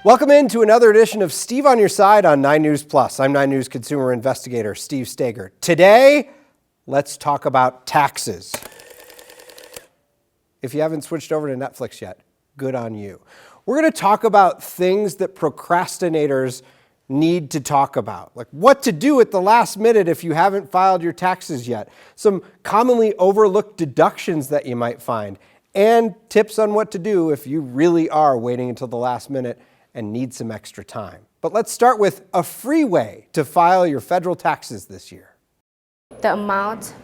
Welcome into another edition of Steve on Your Side on 9 News Plus. I'm 9 News Consumer Investigator Steve Staeger. Today, let's talk about taxes. If you haven't switched over to Netflix yet, good on you. We're going to talk about things that procrastinators need to talk about, like what to do at the last minute if you haven't filed your taxes yet, some commonly overlooked deductions that you might find, and tips on what to do if you really are waiting until the last minute and need some extra time. But let's start with a free way to file your federal taxes this year. The amount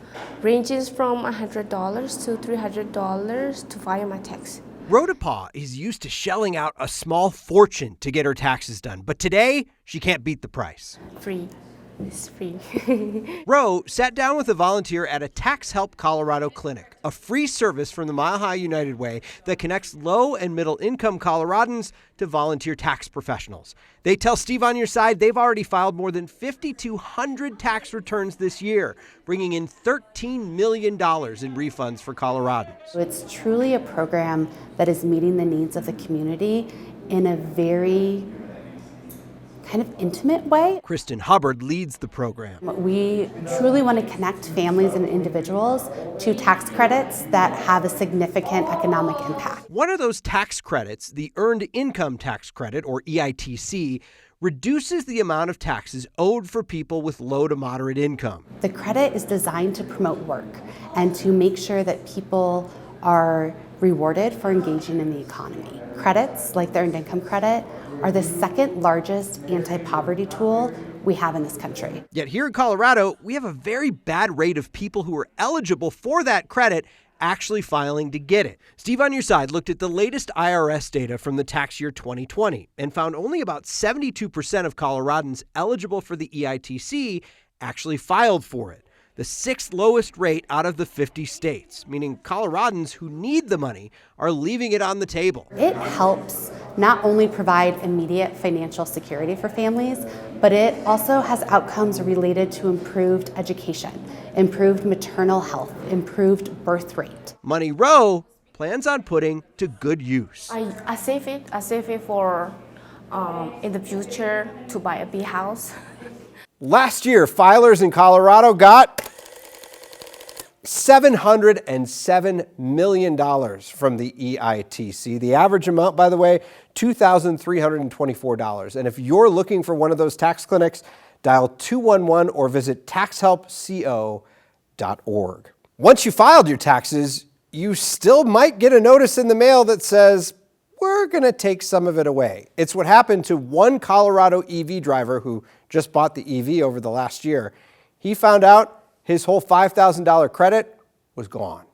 ranges from $100 to $300 to file my tax. Rhodapaw is used to shelling out a small fortune to get her taxes done, but today she can't beat the price. Free. It's free. Ro sat down with a volunteer at a Tax Help Colorado clinic, a free service from the Mile High United Way that connects low and middle income Coloradans to volunteer tax professionals. They tell Steve on Your Side they've already filed more than 5,200 tax returns this year, bringing in $13 million in refunds for Coloradans. It's truly a program that is meeting the needs of the community in a very kind of intimate way. Kristen Hubbard leads the program. We truly want to connect families and individuals to tax credits that have a significant economic impact. One of those tax credits, the Earned Income Tax Credit, or EITC, reduces the amount of taxes owed for people with low to moderate income. The credit is designed to promote work and to make sure that people are rewarded for engaging in the economy. Credits, like the Earned Income Credit, are the second largest anti-poverty tool we have in this country. Yet here in Colorado, we have a very bad rate of people who are eligible for that credit actually filing to get it. Steve on Your Side looked at the latest IRS data from the tax year 2020 and found only about 72% of Coloradans eligible for the EITC actually filed for it, the sixth lowest rate out of the 50 states, meaning Coloradans who need the money are leaving it on the table. It helps not only provide immediate financial security for families, but it also has outcomes related to improved education, improved maternal health, improved birth rate. Money Ro plans on putting to good use. I save it. I save it for in the future to buy a big house. Last year, filers in Colorado got $707 million from the EITC. The average amount, by the way, $2,324. And if you're looking for one of those tax clinics, dial 211 or visit taxhelpco.org. Once you filed your taxes, you still might get a notice in the mail that says, we're going to take some of it away. It's what happened to one Colorado EV driver who just bought the EV over the last year. He found out his whole $5,000 credit was gone.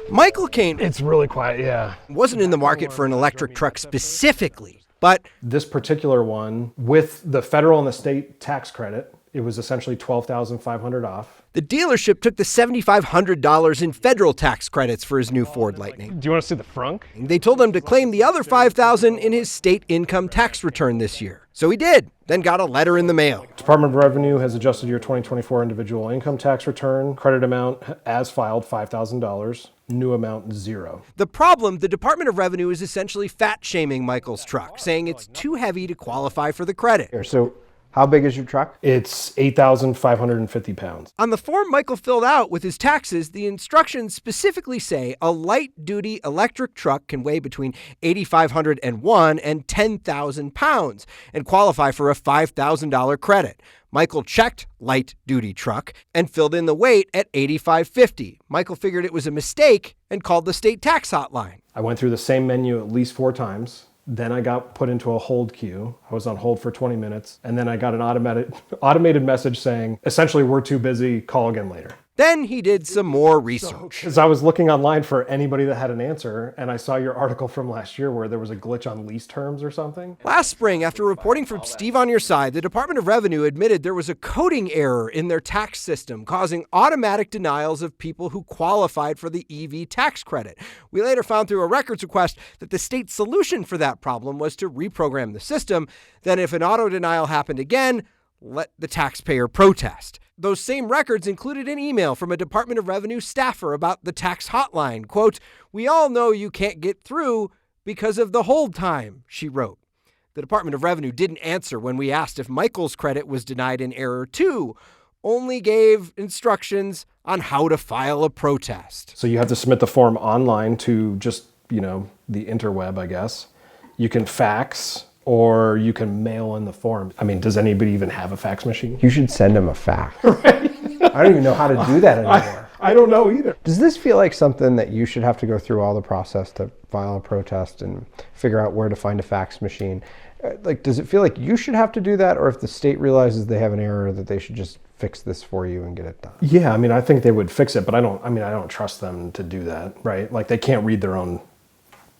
Michael Kane. It's really quiet, yeah. Wasn't in the market for an electric truck specifically, but this particular one, with the federal and the state tax credit, it was essentially $12,500 off. The dealership took the $7,500 in federal tax credits for his new Ford Lightning. Do you want to see the frunk? They told him to claim the other $5,000 in his state income tax return this year. So he did, then got a letter in the mail. Department of Revenue has adjusted your 2024 individual income tax return. Credit amount as filed, $5,000. New amount, $0. The problem, the Department of Revenue is essentially fat-shaming Michael's truck, saying it's too heavy to qualify for the credit. So how big is your truck? It's 8,550 pounds. On the form Michael filled out with his taxes, the instructions specifically say a light-duty electric truck can weigh between 8,501 and 10,000 pounds and qualify for a $5,000 credit. Michael checked light-duty truck and filled in the weight at 8,550. Michael figured it was a mistake and called the state tax hotline. I went through the same menu at least 4 times. Then I got put into a hold queue. I was on hold for 20 minutes. And then I got an automated message saying, essentially, we're too busy, call again later. Then he did some more research. Because I was looking online for anybody that had an answer, and I saw your article from last year where there was a glitch on lease terms or something. Last spring, after reporting from Steve on Your Side, the Department of Revenue admitted there was a coding error in their tax system, causing automatic denials of people who qualified for the EV tax credit. We later found through a records request that the state's solution for that problem was to reprogram the system. Then if an auto denial happened again, let the taxpayer protest. Those same records included an email from a Department of Revenue staffer about the tax hotline. Quote, "We all know you can't get through, because of the hold time, she wrote. The Department of Revenue didn't answer when we asked if Michael's credit was denied in error too, only gave instructions on how to file a protest. So you have to submit the form online to just, the interweb, I guess. You can fax or you can mail in the form. I mean, does anybody even have a fax machine? You should send them a fax. I don't even know how to do that anymore. I don't know either. Does this feel like something that you should have to go through all the process to file a protest and figure out where to find a fax machine? Like, does it feel like you should have to do that, or if the state realizes they have an error, that they should just fix this for you and get it done? Yeah, I mean, I think they would fix it, but I don't trust them to do that, right? Like, they can't read their own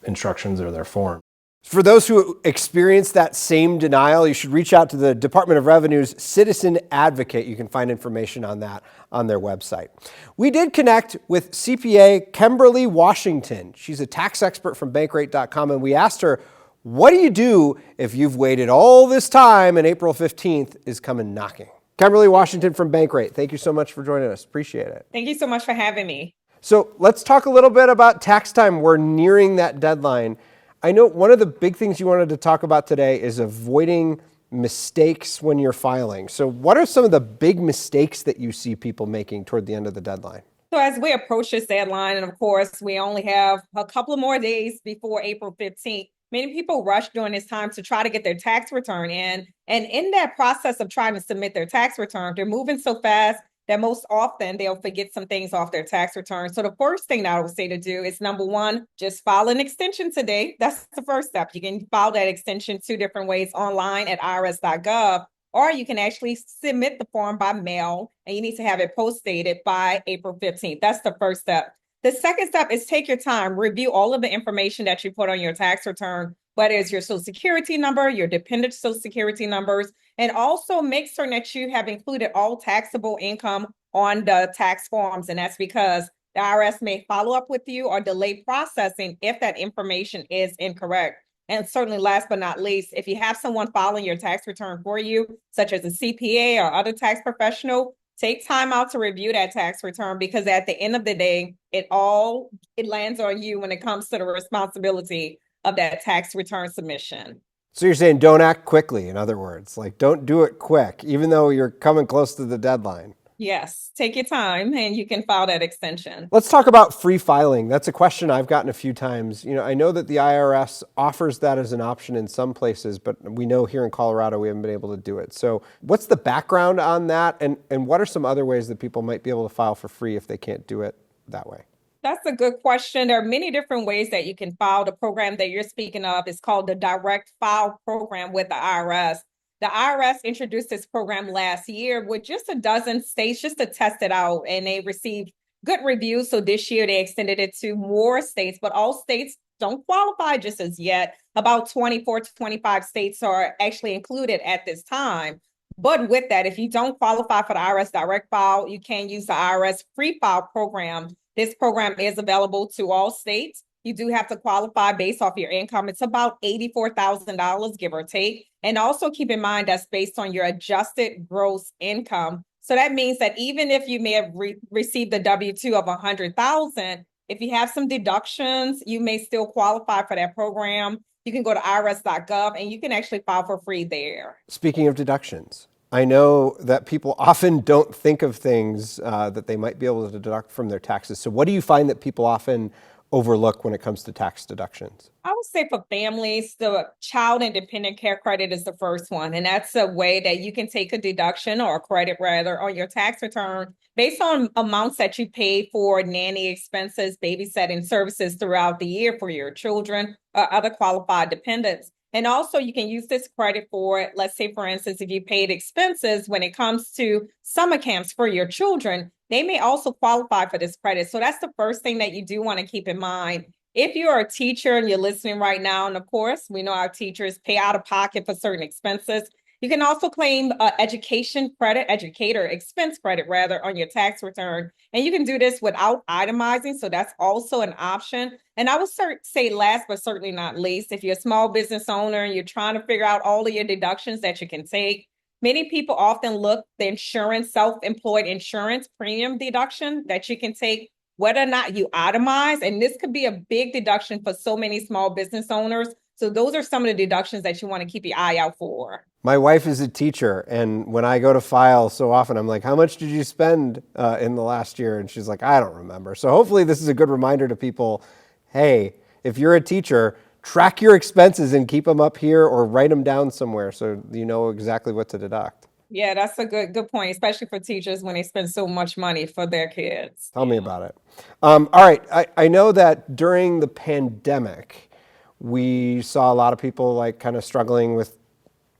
instructions or their form. For those who experience that same denial, you should reach out to the Department of Revenue's Citizen Advocate. You can find information on that on their website. We did connect with CPA Kimberly Washington. She's a tax expert from Bankrate.com, and we asked her, what do you do if you've waited all this time and April 15th is coming knocking? Kimberly Washington from Bankrate, thank you so much for joining us. Appreciate it. Thank you so much for having me. So let's talk a little bit about tax time. We're nearing that deadline. I know one of the big things you wanted to talk about today is avoiding mistakes when you're filing. So what are some of the big mistakes that you see people making toward the end of the deadline? So as we approach this deadline, and of course, we only have a couple of more days before April 15th, many people rush during this time to try to get their tax return in. And in that process of trying to submit their tax return, they're moving so fast that most often they'll forget some things off their tax return. So the first thing that I would say to do is, number one, just file an extension today. That's the first step. You can file that extension 2 different ways: online at irs.gov, or you can actually submit the form by mail, and you need to have it post-dated by April 15th. That's the first step. The second step is take your time, review all of the information that you put on your tax return, whether it's your Social Security number, your dependent Social Security numbers, and also make certain that you have included all taxable income on the tax forms. And that's because the IRS may follow up with you or delay processing if that information is incorrect. And certainly, last but not least, if you have someone filing your tax return for you, such as a CPA or other tax professional, take time out to review that tax return, because at the end of the day, it lands on you when it comes to the responsibility of that tax return submission. So you're saying don't act quickly, in other words, like don't do it quick, even though you're coming close to the deadline. Yes, take your time and you can file that extension. Let's talk about free filing. That's a question I've gotten a few times. I know that the IRS offers that as an option in some places, but we know here in Colorado we haven't been able to do it. So what's the background on that? And what are some other ways that people might be able to file for free if they can't do it that way? That's a good question. There are many different ways that you can file. The program that you're speaking of is called the Direct File Program with the IRS. The IRS introduced this program last year with just a dozen states just to test it out, and they received good reviews. So this year they extended it to more states, but all states don't qualify just as yet. About 24 to 25 states are actually included at this time. But with that, if you don't qualify for the IRS Direct File, you can use the IRS Free File Program. This program is available to all states. You do have to qualify based off your income. It's about $84,000, give or take. And also keep in mind that's based on your adjusted gross income. So that means that even if you may have received a W-2 of $100,000, if you have some deductions, you may still qualify for that program. You can go to irs.gov and you can actually file for free there. Speaking of deductions, I know that people often don't think of things that they might be able to deduct from their taxes. So what do you find that people often overlook when it comes to tax deductions? I would say for families, the child and dependent care credit is the first one. And that's a way that you can take a deduction, or a credit rather, on your tax return based on amounts that you paid for nanny expenses, babysitting services throughout the year for your children or other qualified dependents. And also you can use this credit for, let's say, for instance, if you paid expenses when it comes to summer camps for your children, they may also qualify for this credit. So that's the first thing that you do want to keep in mind. If you're a teacher and you're listening right now, and of course, we know our teachers pay out of pocket for certain expenses, you can also claim education credit, educator expense credit rather, on your tax return. And you can do this without itemizing. So that's also an option. And I would say last, but certainly not least, if you're a small business owner and you're trying to figure out all of your deductions that you can take, many people often look the insurance, self-employed insurance premium deduction that you can take whether or not you itemize, and this could be a big deduction for so many small business owners. So those are some of the deductions that you want to keep your eye out for. My wife is a teacher, and when I go to file so often, I'm like, how much did you spend in the last year? And she's like, I don't remember. So hopefully this is a good reminder to people, hey, if you're a teacher, track your expenses and keep them up here or write them down somewhere so you know exactly what to deduct. Yeah, that's a good point, especially for teachers when they spend so much money for their kids. Tell me about it. All right, I know that during the pandemic, we saw a lot of people like kind of struggling with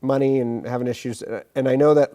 money and having issues. And I know that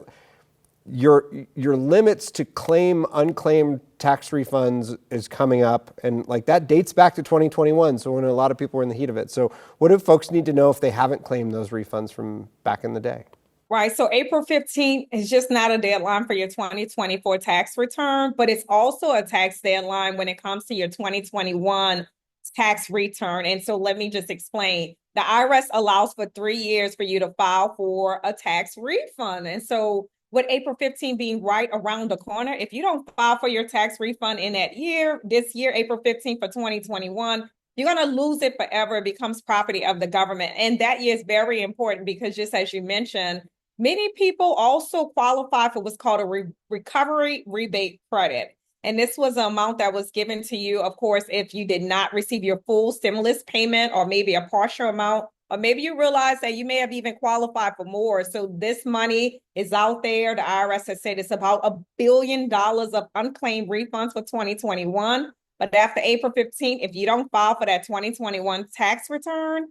your limits to claim unclaimed tax refunds is coming up, and like that dates back to 2021. So when a lot of people were in the heat of it. So what do folks need to know if they haven't claimed those refunds from back in the day? Right. So April 15th is just not a deadline for your 2024 tax return, but it's also a tax deadline when it comes to your 2021 tax return. And so let me just explain. The IRS allows for 3 years for you to file for a tax refund. And so with April 15th being right around the corner, if you don't file for your tax refund in that year, this year, April 15th for 2021, you're going to lose it forever. It becomes property of the government. And that year is very important because just as you mentioned, many people also qualify for what's called a recovery rebate credit. And this was an amount that was given to you, of course, if you did not receive your full stimulus payment or maybe a partial amount, or maybe you realize that you may have even qualified for more. So this money is out there. The IRS has said it's about $1 billion of unclaimed refunds for 2021. But after April 15th, if you don't file for that 2021 tax return,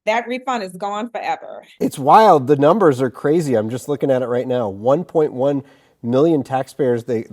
that refund is gone forever. It's wild. The numbers are crazy. I'm just looking at it right now. 1.1 million taxpayers, they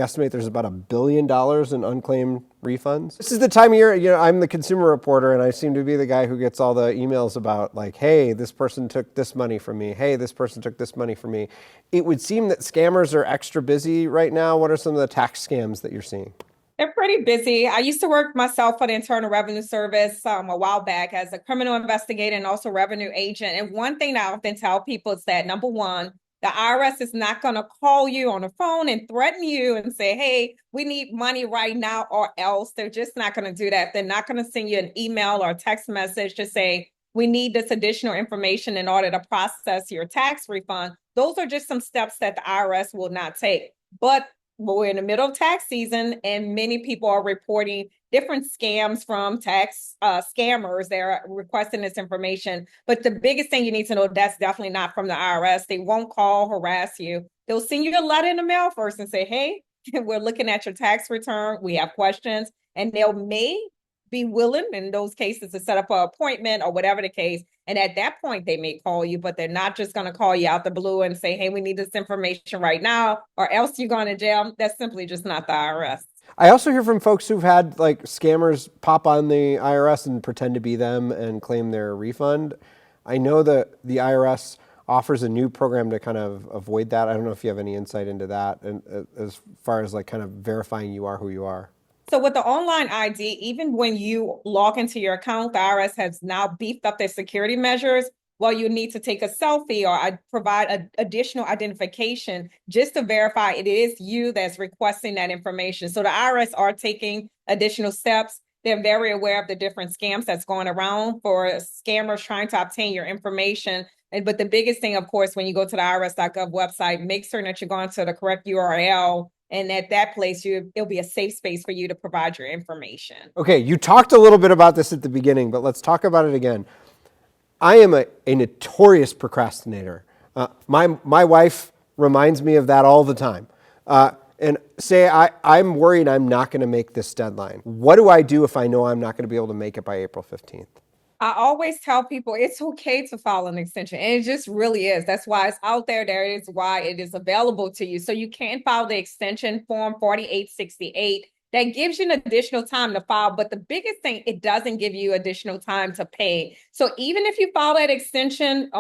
estimate there's about $1 billion in unclaimed refunds. This is the time of year, I'm the consumer reporter, and I seem to be the guy who gets all the emails about like, hey, this person took this money from me. Hey, this person took this money from me. It would seem that scammers are extra busy right now. What are some of the tax scams that you're seeing? They're pretty busy. I used to work myself for the Internal Revenue Service a while back as a criminal investigator and also revenue agent. And one thing I often tell people is that, number one, the IRS is not going to call you on the phone and threaten you and say, hey, we need money right now, or else. They're just not going to do that. They're not going to send you an email or a text message to say, we need this additional information in order to process your tax refund. Those are just some steps that the IRS will not take. But we're in the middle of tax season, and many people are reporting different scams from tax scammers. They're requesting this information. But the biggest thing you need to know, that's definitely not from the IRS. They won't call, harass you. They'll send you a letter in the mail first and say, hey, we're looking at your tax return. We have questions. And they'll may be willing in those cases to set up an appointment or whatever the case. And at that point, they may call you, but they're not just going to call you out the blue and say, hey, we need this information right now, or else you're going to jail. That's simply just not the IRS. I also hear from folks who've had like scammers pop on the IRS and pretend to be them and claim their refund. I know that the IRS offers a new program to kind of avoid that. I don't know if you have any insight into that, and as far as like kind of verifying you are who you are. So with the online ID, even when you log into your account, the IRS has now beefed up their security measures. Well, you need to take a selfie or provide additional identification just to verify it is you that's requesting that information. So the IRS are taking additional steps. They're very aware of the different scams that's going around for scammers trying to obtain your information. But the biggest thing, of course, when you go to the irs.gov website, make certain that you're going to the correct URL. And at that place, it'll be a safe space for you to provide your information. Okay, you talked a little bit about this at the beginning, but let's talk about it again. I am a notorious procrastinator. My wife reminds me of that all the time. And say I'm worried I'm not going to make this deadline. What do I do if I know I'm not going to be able to make it by April 15th? I always tell people it's okay to file an extension, and it just really is. That's why it's out there. There is why it is available to you. So you can file the extension form 4868. That gives you an additional time to file. But the biggest thing, it doesn't give you additional time to pay. So even if you file that extension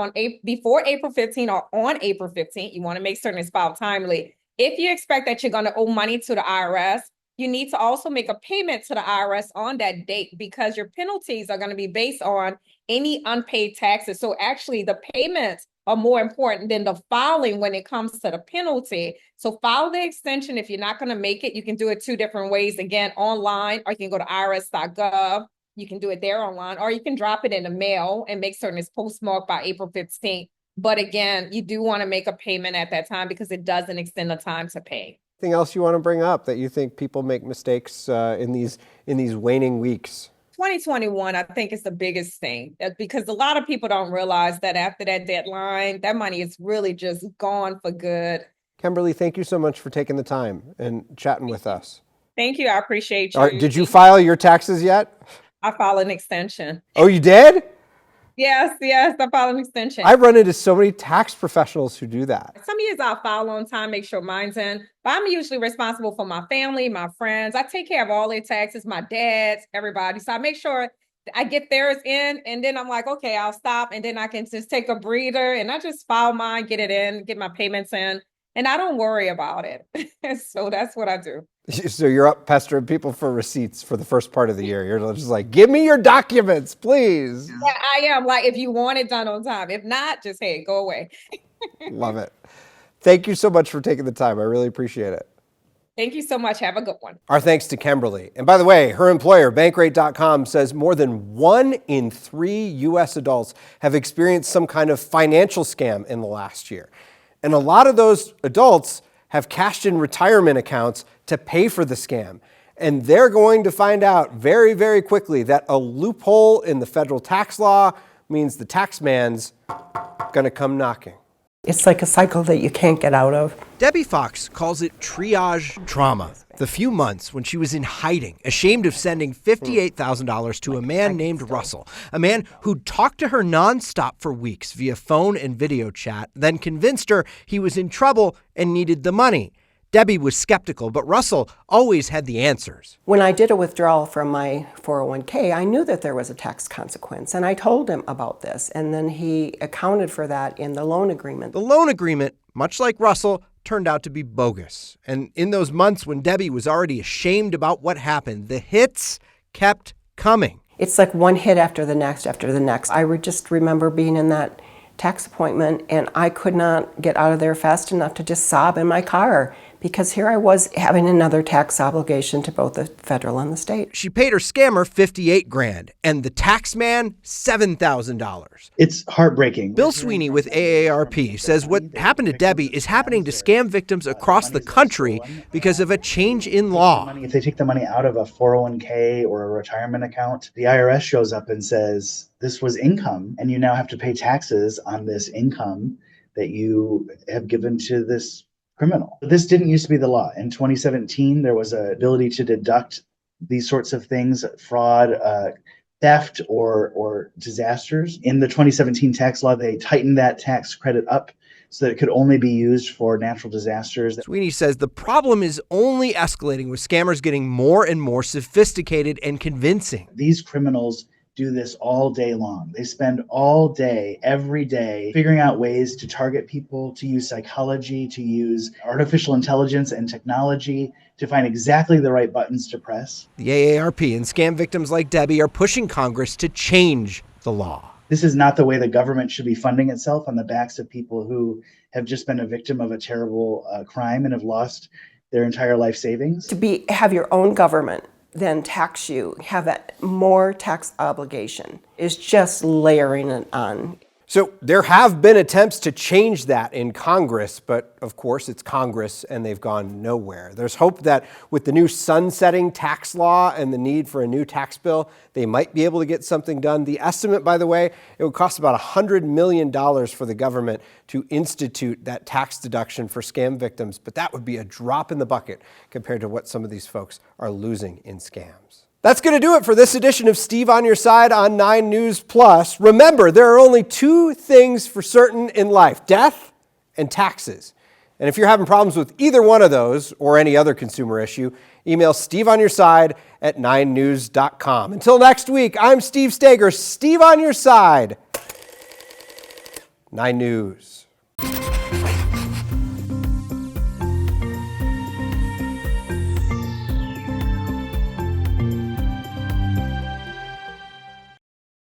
before April 15th or on April 15th, you want to make certain it's filed timely. If you expect that you're going to owe money to the IRS, you need to also make a payment to the IRS on that date, because your penalties are going to be based on any unpaid taxes. So actually the payments are more important than the filing when it comes to the penalty. So file the extension. If you're not going to make it, you can do it 2 different ways. Again, online, or you can go to irs.gov. You can do it there online, or you can drop it in the mail and make certain it's postmarked by April 15th. But again, you do want to make a payment at that time because it doesn't extend the time to pay. Anything else you want to bring up that you think people make mistakes in these waning weeks? 2021, I think, is the biggest thing because a lot of people don't realize that after that deadline, that money is really just gone for good. Kimberly, thank you so much for taking the time and chatting with us. Thank you. I appreciate you. All right, did you file your taxes yet? I filed an extension. Oh, you did? Yes, I filed an extension. I've run into so many tax professionals who do that. Some years I'll file on time, make sure mine's in, but I'm usually responsible for my family, my friends. I take care of all their taxes, my dad's, everybody. So I make sure I get theirs in, and then I'm like, okay, I'll stop, and then I can just take a breather, and I just file mine, get it in, get my payments in, and I don't worry about it. So that's what I do. So you're up pestering people for receipts for the first part of the year. You're just like, give me your documents, please. Yeah, I am. Like, if you want it done on time. If not, just, hey, go away. Love it. Thank you so much for taking the time. I really appreciate it. Thank you so much. Have a good one. Our thanks to Kimberly. And by the way, her employer, Bankrate.com, says more than 1 in 3 U.S. adults have experienced some kind of financial scam in the last year. And a lot of those adults have cashed in retirement accounts to pay for the scam. And they're going to find out very, very quickly that a loophole in the federal tax law means the tax man's going to come knocking. It's like a cycle that you can't get out of. Debbie Fox calls it triage trauma. The few months when she was in hiding, ashamed of sending $58,000 to a man named Russell, a man who'd talked to her nonstop for weeks via phone and video chat, then convinced her he was in trouble and needed the money. Debbie was skeptical, but Russell always had the answers. When I did a withdrawal from my 401k, I knew that there was a tax consequence, and I told him about this, and then he accounted for that in the loan agreement. The loan agreement, much like Russell, turned out to be bogus. And in those months when Debbie was already ashamed about what happened, the hits kept coming. It's like one hit after the next after the next. I would just remember being in that tax appointment, and I could not get out of there fast enough to just sob in my car, because here I was having another tax obligation to both the federal and the state. She paid her scammer $58,000 and the tax man $7,000. It's heartbreaking. Bill Sweeney with AARP says what happened to Debbie is happening to scam victims across the country because of a change in law. If they take the money out of a 401k or a retirement account, the IRS shows up and says, this was income, and you now have to pay taxes on this income that you have given to this criminal. This didn't used to be the law. In 2017, there was an ability to deduct these sorts of things, fraud, theft, or disasters. In the 2017 tax law, they tightened that tax credit up so that it could only be used for natural disasters. Sweeney says the problem is only escalating with scammers getting more and more sophisticated and convincing. These criminals do this all day long. They spend all day, every day, figuring out ways to target people, to use psychology, to use artificial intelligence and technology to find exactly the right buttons to press. The AARP and scam victims like Debbie are pushing Congress to change the law. This is not the way the government should be funding itself, on the backs of people who have just been a victim of a terrible crime and have lost their entire life savings. To have your own government then tax you, have that more tax obligation, is just layering it on. So there have been attempts to change that in Congress, but of course it's Congress and they've gone nowhere. There's hope that with the new sunsetting tax law and the need for a new tax bill, they might be able to get something done. The estimate, by the way, it would cost about $100 million for the government to institute that tax deduction for scam victims, but that would be a drop in the bucket compared to what some of these folks are losing in scams. That's going to do it for this edition of Steve on Your Side on 9 News Plus. Remember, there are only 2 things for certain in life: death and taxes. And if you're having problems with either one of those or any other consumer issue, email steveonyourside@9news.com. Until next week, I'm Steve Staeger. Steve on Your Side, 9 News.